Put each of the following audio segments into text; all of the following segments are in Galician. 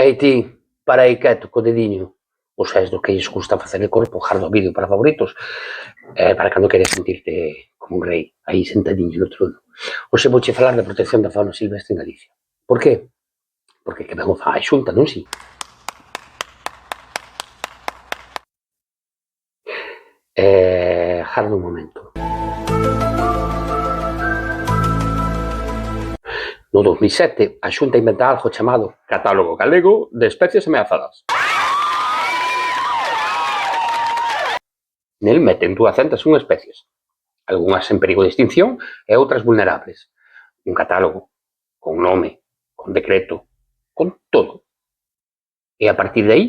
Ei ti, para aí quieto, co dediño. Ou sabes do que lles gusta facer el corpo, jardo o vídeo para favoritos, para cando queres sentirte como un rei, aí sentadiño no trono. Hoxe vouche falar da protección da fauna silvestre en Galicia. Por qué? Porque que ben o fa a Xunta, non si? Jardo un momento. No 2007, a Xunta inventa algo chamado Catálogo Galego de Especies Ameazadas. Nel meten 201 especies, algunhas en perigo de extinción e outras vulnerables. Un catálogo, con nome, con decreto, con todo. E a partir de aí,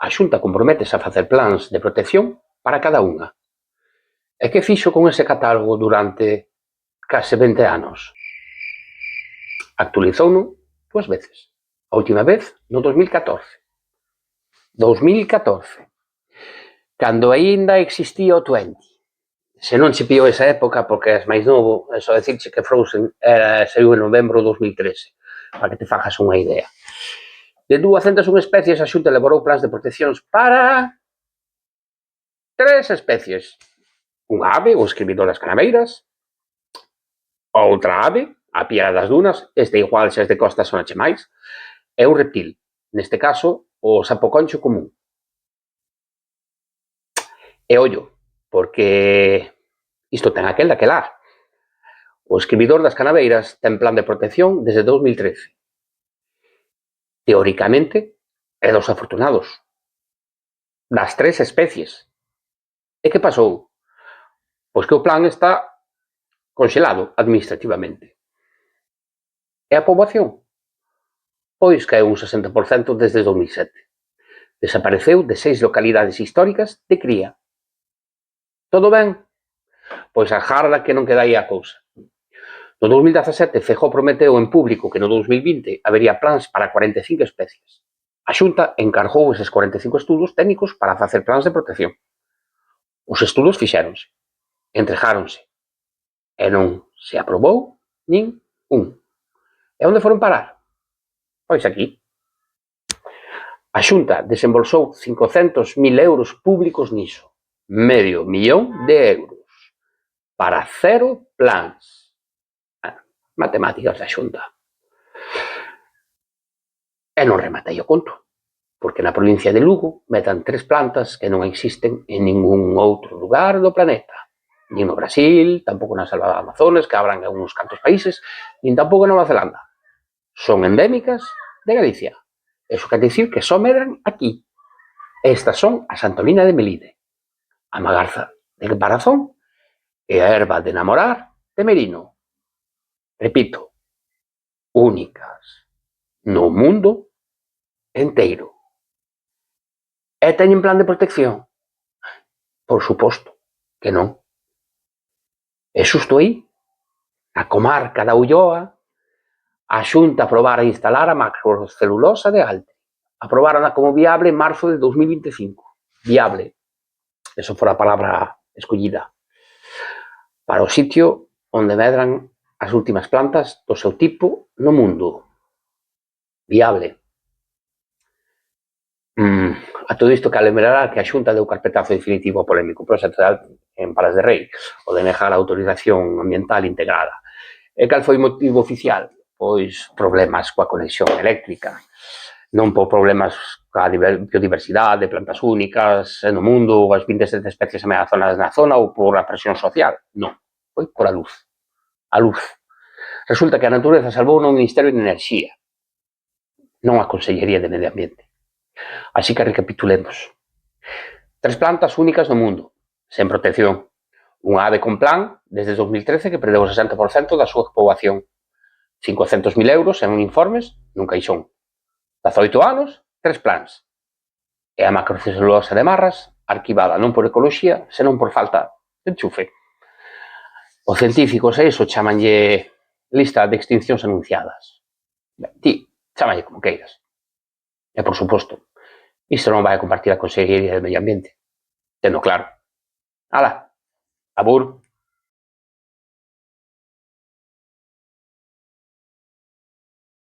a Xunta comprométese a facer plans de protección para cada unha. E que fixo con ese catálogo durante case 20 anos? Actualizouno 2 veces. A última vez no 2014. 2014. Cando aínda existía o 20. Se non che pillou esa época porque és máis novo, é só dicirche que Frozen saiu en novembro de 2013, para que te fajas unha idea. De 201 especies, a Xunta elaborou plans de proteccións para 3 especies. Unha ave, o escribidor das canaveiras, outra ave, a piara das dunas, este igual se es de costa sonache máis, e un reptil, neste caso, o sapoconcho común. E ollo, porque isto ten aquel daquela. O escribidor das canaveiras ten plan de protección desde 2013. Teóricamente, é dos afortunados. Das 3 especies. E que pasou? Pois que o plan está conxelado administrativamente. E a poboación? Pois caeu un 60% desde 2007. Desapareceu de 6 localidades históricas de cría. Todo ben? Pois agarda que non queda aí a cousa. No 2017, Feijóo prometeu en público que no 2020 habería plans para 45 especies. A Xunta encargou eses 45 estudos técnicos para facer plans de protección. Os estudos fixéronse, entregáronse, e non se aprobou nin un. E onde foron parar? Pois aquí. A Xunta desembolsou 500.000 euros públicos niso, $500.000 para 0 plans. Matemáticas da Xunta. E non rematei o conto, porque na provincia de Lugo metan 3 plantas que non existen en ningún outro lugar do planeta. Nin no Brasil, tampouco na selva do Amazonas, que abran en uns cantos países, nin tampouco en Nova Zelanda. Son endémicas de Galicia. Eso quer dicir que só medran aquí. Estas son a Santolina de Melide, a magarza de Barazón e a erva de namorar de Merino. Repito, únicas no mundo enteiro. E teñen plan de protección? Por suposto que non. E xusto aí, na comarca da Ulloa, a Xunta aprobara instalar a macrocelulosa de Alte. Aprobarana como viable en marzo de 2025. Viable. Eso fora a palabra escollida. Para o sitio onde medran as últimas plantas do seu tipo no mundo. Viable. A todo isto que lembrará que a Xunta deu carpetazo definitivo ao polémico proxecto de Alte en Palas de Rei, o de negar a autorización ambiental integrada. E cal foi o motivo oficial? Pois problemas coa conexión eléctrica. Non por problemas coa biodiversidade, plantas únicas no mundo, ou as 27 especies ameazadas na zona, ou por a presión social. Non. Foi por a luz. A luz. Resulta que a natureza salvou no Ministerio de Enerxía, non a Consellería de Medio Ambiente. Así que recapitulemos. 3 plantas únicas no mundo, sen protección. Unha ave con plan desde 2013 que perdeu o 60% da súa poboación. 500.000 euros en informes nun caixón. 18 anos, 3 plans. E a macrocelulosa de Marras arquivada non por ecoloxía, senón por falta de enchufe. Os científicos a iso chamanlle lista de extincións anunciadas. Ti, chámalle como queiras. E, por suposto, isto non vai a compartir a Consellería de Medio Ambiente. Tendo claro. Ala, abur.